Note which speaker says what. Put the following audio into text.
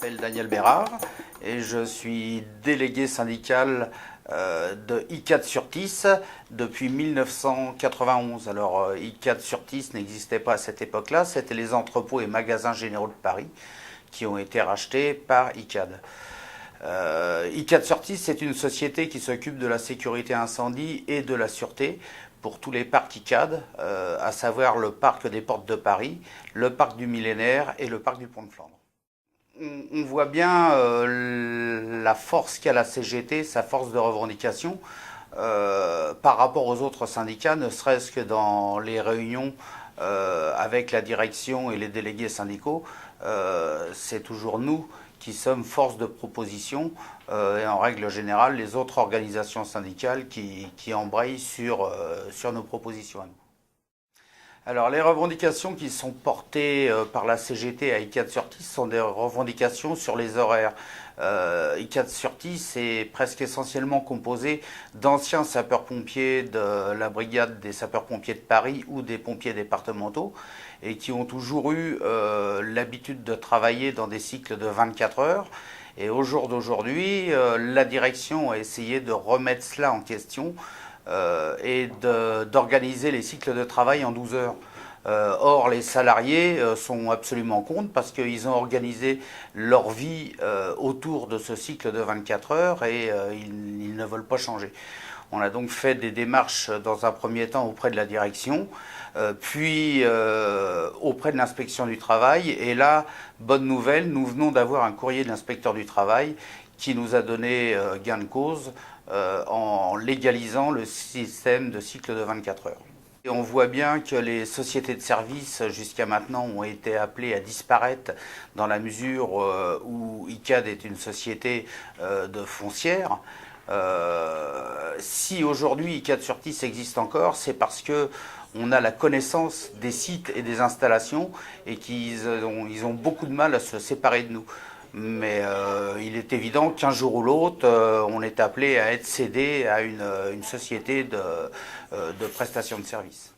Speaker 1: m'appelle Daniel Bérard et je suis délégué syndical de ICAD Surtis depuis 1991. Alors ICAD Surtis n'existait pas à cette époque-là, c'était les entrepôts et magasins généraux de Paris qui ont été rachetés par ICAD. ICAD Surtis, c'est une société qui s'occupe de la sécurité incendie et de la sûreté pour tous les parcs ICAD, à savoir le parc des Portes de Paris, le parc du Millénaire et le parc du Pont de Flandre. On voit bien la force qu'a la CGT, sa force de revendication, par rapport aux autres syndicats, ne serait-ce que dans les réunions avec la direction et les délégués syndicaux. C'est toujours nous qui sommes force de proposition et en règle générale les autres organisations syndicales qui embrayent sur nos propositions à nous. Alors les revendications qui sont portées par la CGT à ICAD Surtis sont des revendications sur les horaires. ICAD Surtis est presque essentiellement composé d'anciens sapeurs-pompiers de la brigade des sapeurs-pompiers de Paris ou des pompiers départementaux et qui ont toujours eu l'habitude de travailler dans des cycles de 24 heures. Et au jour d'aujourd'hui, la direction a essayé de remettre cela en question et d'organiser les cycles de travail en 12 heures. Or, les salariés sont absolument contre parce qu'ils ont organisé leur vie autour de ce cycle de 24 heures et ils ne veulent pas changer. On a donc fait des démarches dans un premier temps auprès de la direction, puis auprès de l'inspection du travail. Et là, bonne nouvelle, nous venons d'avoir un courrier de l'inspecteur du travail qui nous a donné gain de cause en légalisant le système de cycle de 24 heures. Et on voit bien que les sociétés de services jusqu'à maintenant ont été appelées à disparaître dans la mesure où ICAD est une société de foncière. Si aujourd'hui ICAD Surtis existe encore, c'est parce que on a la connaissance des sites et des installations et qu'ils ont beaucoup de mal à se séparer de nous. Mais il est évident qu'un jour ou l'autre, on est appelé à être cédé à une société de prestation de services.